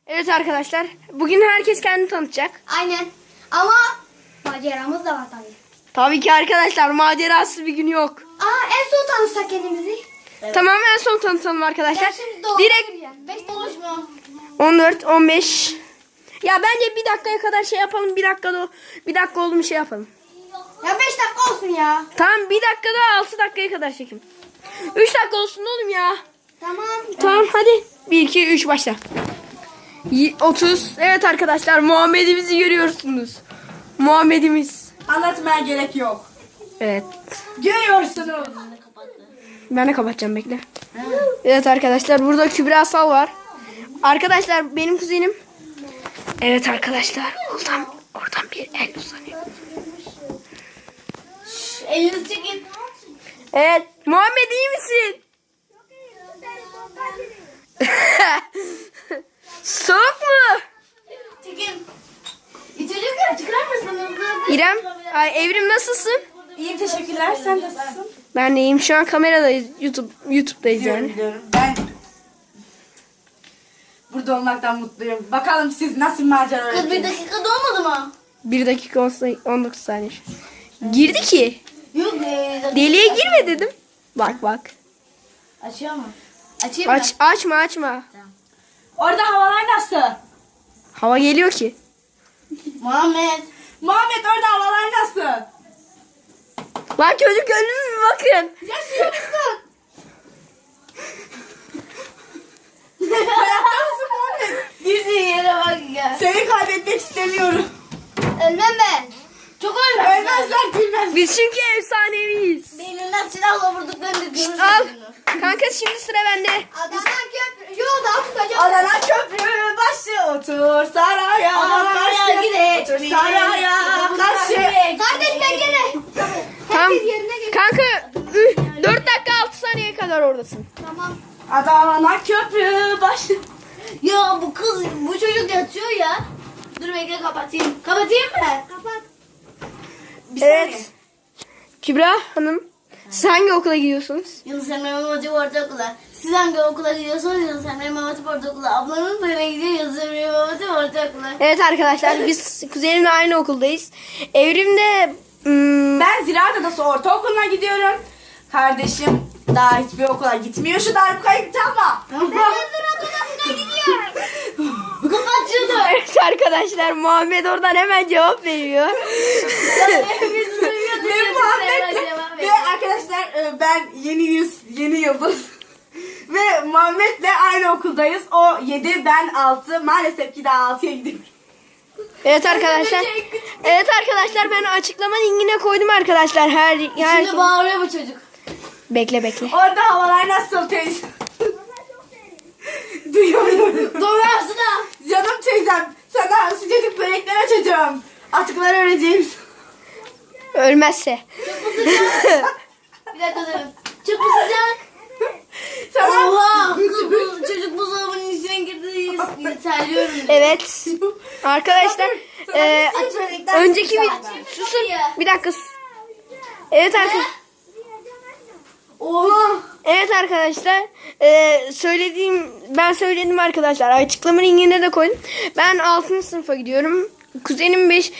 Evet arkadaşlar, bugün herkes kendini tanıtacak. Aynen. Ama maceramız da var tabii. Tabii ki arkadaşlar, macerasız bir gün yok. En son tanışsak kendimizi. Tamam, en son tanıtalım arkadaşlar. Direkt 5 konuşma. 14, 15. Ya bence bir dakikaya kadar şey yapalım. Bir dakika oldu mu şey yapalım. Ya 5 dakika olsun ya. Tamam, bir dakikada 6 dakikaya kadar çekim. 3 dakika olsun oğlum ya. Tamam. Tamam hadi. 1, 2, 3 başla. 30. Evet arkadaşlar, Muhammed'imizi görüyorsunuz. Muhammed'imiz. Anlatmaya gerek yok. Evet. Görüyorsunuz. Ben de kapatacağım, bekle. Evet arkadaşlar, burada Kübra Sal var. Arkadaşlar benim kuzenim. Evet arkadaşlar, oradan bir el uzanıyor. Elinizi çekin. Evet, Muhammed iyi misin? Soğuk mu? Çekin. İçecekler çıkar mısınız? İrem, Evrim nasılsın? İyiyim, teşekkürler. Sen nasılsın? Ben de iyiyim. Şu an kameradayız. YouTube'dayız yani. Biliyorum. Ben burada olmaktan mutluyum. Bakalım siz nasıl bir macera Kız bir öğrendiniz? dakika dolmadı mı? 1 dakika 19 saniye. Girdi ki. Yok. Deliğe girme dedim. Bak. Açıyor mu? Açayım mı? Açma. Orada havalar nasıl? Hava geliyor ki. Muhammed. Muhammed, orada havalar nasıl? Lan çocuk önüne bir bakın. Yaşıyor musun? Hayatta mısın Muhammed? Girdiğin yere bak ya. Seni kaybetmek istemiyorum. Ölmem ben. Çok ölmem. Ölmezler, gülmez. Biz çünkü efsaneviyiz. Beynimden silahla vurduklarını görürsün. Al. Kanka şimdi sıra bende. Adana köprü. Yo daha tutacağım. Adana köprü başı otur saraya Adana'ya karşı. gidelim. Otur saraya karşı. Kardeş bekle. Tamam. yerine geç. Kanka 4 dakika 6 saniyeye kadar oradasın. Tamam. Adana köprü başı. Ya bu çocuk yatıyor ya. Dur bekle kapatayım. Kapatayım mı? Kapat. Bir saniye. Evet. Kübra Hanım, siz hangi okula gidiyorsunuz? Yunus Emre İmam Hatip Ortaokulu'na. Siz hangi okula gidiyorsunuz? Yunus Emre İmam Hatip Ortaokulu'na. Ablanız nereye gidiyor? Yunus Emre İmam Hatip Ortaokulu'na. Evet arkadaşlar, biz kuzenimle aynı okuldayız. Evrimde Ben Ziraat Adası Ortaokulu'na gidiyorum. Kardeşim daha hiçbir okula gitmiyor. Şu darbukayı çalma. Ziraat Odası'na gidiyor. Kapat şunu. evet arkadaşlar, Muhammed oradan hemen cevap veriyor. Ve Muhammed ve arkadaşlar ben yeni yıldız. Ve Muhammed'le aynı okuldayız. O 7, ben 6. Maalesef ki daha 6'ya gidiyorum. Evet arkadaşlar. Evet arkadaşlar, ben açıklama linkine koydum arkadaşlar. Şimdi bağırıyor bu çocuk. Bekle. Orada havalar nasıl teyze? Duyamıyorum. Donarsın ha. Canım teyzem, sana sıcacık börekler açacağım. Atıklar öreceğim. Ölmezse. Çok mu sıcak? Bir dakika durun. Çok mu sıcak? Sana Oha! Çocuk buzdolabının içine girdi. Terliyorum. Evet. Arkadaşlar önceki bir susun. Bir dakika. Evet arkadaşlar. Oha! Evet arkadaşlar, ben söyledim arkadaşlar, açıklama linkine de koydum. Ben 6. sınıfa gidiyorum. Kuzenim 5.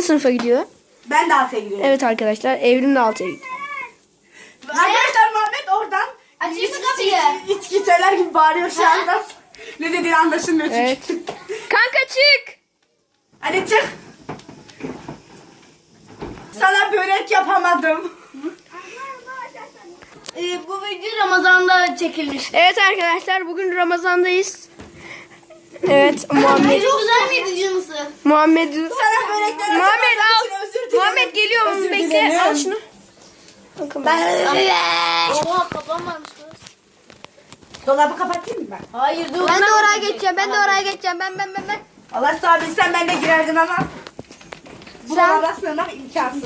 sınıfa gidiyor. ben de 6'ya gidiyorum. Evet arkadaşlar, Evrim de 6'ya gidiyor. Arkadaşlar Muhammed oradan Açayım mı kapıyı? içki söyler gibi bağırıyor şu anda. Ne dediğini anlaşılmıyor çünkü. Evet. Kanka çık. Hadi çık. Sana börek yapamadım. Bu video Ramazan'da çekilmiş. Evet arkadaşlar, bugün Ramazan'dayız. Evet, Muhammed. Çok güzel miydi canısı? Muhammed Sana börekler Muhammed yapamadığım al. için özür dilerim. Muhammed geliyor mu? Özür Bekle. dilerim. Al şunu. Oha kapanmamış kız. Dolabı kapatayım mı ben? Hayır dur. Ben de oraya geçeceğim. Ben. Allah sağ bilsem ben de girerdim ama. Bu Sen- dolaba sığmak imkansız.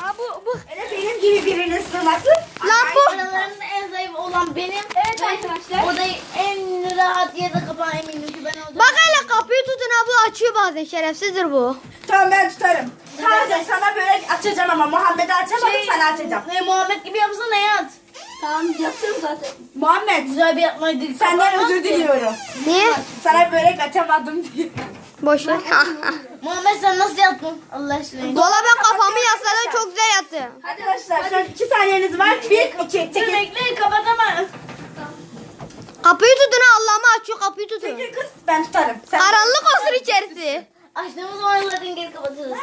Aa, bu. Öyle benim gibi birinin sığması. Lan bu. Aralarında en zayıf olan benim. Evet arkadaşlar. O da en rahat yerde kapan eminim ki ben olacağım. Bak hele, kapıyı tutun ha, bu açıyor bazen, şerefsizdir bu. Tamam, ben tutarım. Sadece sana börek açacağım ama Muhammed'e açamadım, sana açacağım. Muhammed gibi yapsana Hayat. Tamam yapıyorum zaten. Muhammed, Güzel bir yapmaydı. senden özür diliyorum. Niye? Sana börek açamadım diye. Boş ver. Muhammed sen nasıl yattın? Allah aşkına. Valla ben kafamı yasladım, çok güzel yattım. Arkadaşlar şu an 2 saniyeniz var. 1, 2, Dur çekil. bekle kapatamam. Kapıyı tutun ha, Allah'ıma açıyor, kapıyı tutun. Çekil kız, ben tutarım. Sen Karanlık olsun içerisi. Açtığımız zaman zaten geri kapatırız.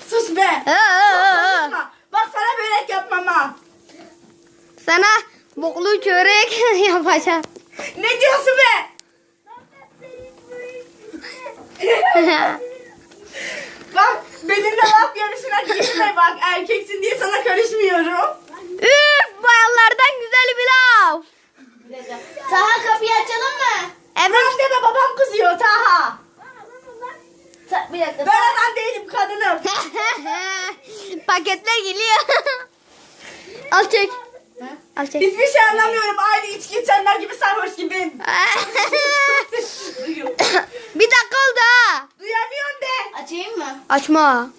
sus be. Konuşma. Bak sana börek yapmam ha. Sana boklu çörek yapacağım. Ne diyorsun be? Bak benimle laf yarışına girme bak. Erkeksin diye sana karışmıyorum. Üf, bayanlardan güzel bir laf. Bir dakika. Taha kapıyı açalım mı? Ben deme, babam kızıyor Taha. Bir dakika. Ben adam değilim, kadınım. Paketler geliyor. Al çek. Al çek. Hiçbir şey anlamıyorum. Aynı içki içenler gibi sarhoş gibiyim. Bir dakika oldu ha. Duyamıyorum de. Açayım mı? Açma.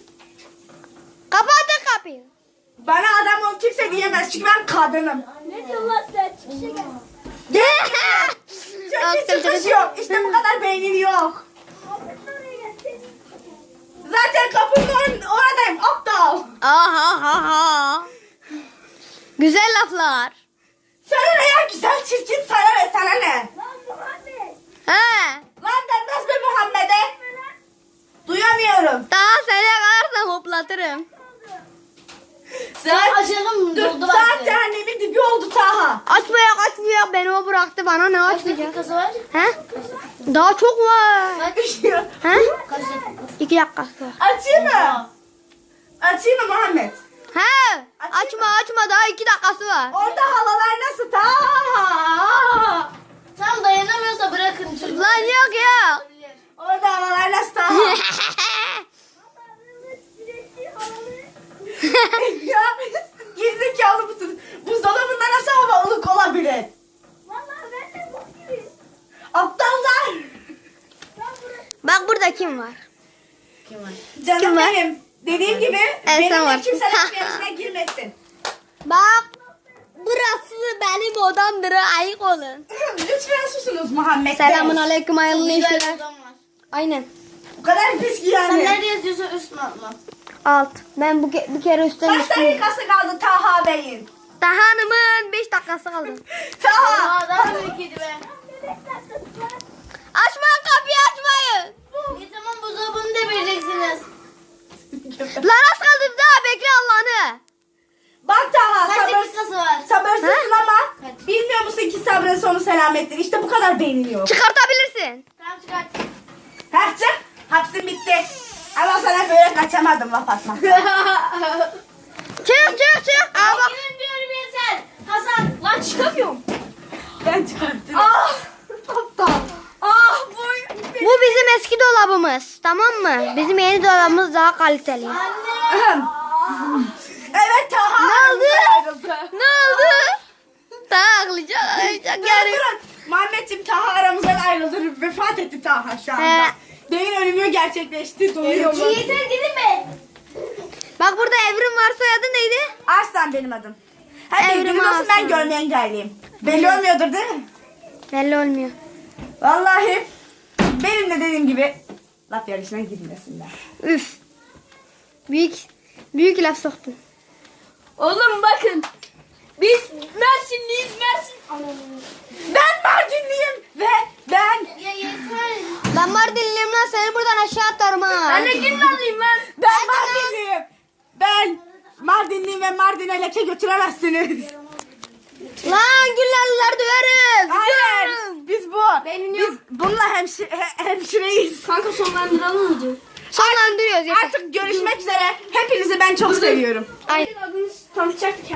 Kapatın kapıyı. Bana adam ol kimse diyemez çünkü ben kadınım. Ne diyorsun lan sen? Çıkışa gel. Çok çalışıyor. İşte bu kadar beynin yok. Zaten kapının oradayım. Aptal. Aha. Güzel laflar. Sana ne ya, güzel çirkin, sana ne, sana ne? He. Lan denmez be Muhammed'e. Duyamıyorum. Daha seni yakarsam hoplatırım. Sen açalım. Dur, Doldu saat vakti. cehennemin dibi oldu Taha. Açmayak. Beni o bıraktı, bana ne Kaç açmayacak? dakikası var? He? Daha çok var. Üşüyor. He? Kaç dakikası? 2 dakika. Açayım mı? Açayım mı Muhammed? He? Açayım Açma, daha 2 dakikası var. Orada havalar nasıl Taha? Tam dayanamıyorsa bırakın çocuk. Lan yok. Orada havalar nasıl Taha? Ya gerizekalı mısın? Buzdolabında nasıl hava ılık olabilir? Aptallar. Bak burada kim var? Kim var? Canım Kim var? benim. Dediğim gibi sen benimle var. kimse laf yarışına girmesin. Bak. Burası benim odamdır, ayık olun. Lütfen susunuz Muhammed Bey. Selamun aleyküm, hayırlı Güzel işler. odam var. Aynen. Bu kadar pis ki Sen yani. nerede yazıyorsan üstüne atma. Alt. Ben bir kere üstten Kaç üstüm. dakikası kaldı Taha Bey'in? Hanımın 5 dakikası kaldı. Taha. Aa daha büyükydü be. Açmayın, kapıyı açmayın. İyi tamam buzdolabını da vereceksiniz. Lan az kaldı daha, bekle Allah'ını. Bak Taha, Kaç dakikası var? sabırsızsın ama Kaç? bilmiyor musun ki sabrın sonu selamettir. İşte bu kadar beynin yok. Çıkartabilirsin. Tamam çıkart. Kaçacak? Hapsin bitti. Ama sana böyle kaçamadım laf atma. Çık. Aa bak. Gidin diyorum yeter. Hasan lan çıkamıyorum. Ben çıkarttım. Ah! Aptal. Ah boy. Bu bizim eski dolabımız. Tamam mı? Bizim yeni dolabımız daha kaliteli. Anne. Evet Taha. Ne oldu? aramızdan ayrıldı. Ne oldu? Daha ağlayacak yani. Durun. Muhammedciğim Taha aramızdan ayrıldı. Vefat etti Taha şu anda. He. Beyin ölümü gerçekleşti. Doluyorum. Yeter gidin be. Bak burada Evrim var, soyadı neydi? Arslan benim adım. Hadi Evrim bilginiz olsun, ben Arslan. görme engelliyim. Belli olmuyordur değil mi? Belli olmuyor. Vallahi benim de dediğim gibi laf yarışına girmesinler. Üf. Büyük laf soktun. Oğlum bakın. Biz Mersinliyiz Mersin. Ben Mardinliyim ve ben Ya yeter. Ben Mardinliyim lan, seni buradan aşağı atarım ha. Anne kim alayım lan? ben Mardinliyim. Ben Mardinliyim ve Mardin'e leke götüremezsiniz. Lan Gülleriler döveriz. Hayır. Döveriz. Biz bu. Biz bununla hemşireyiz. Kanka sonlandıralım mı diyor? Sonlandırıyoruz. Yeter. Artık görüşmek üzere. Hepinizi ben çok seviyorum. Aynen. Adınızı tanıtacak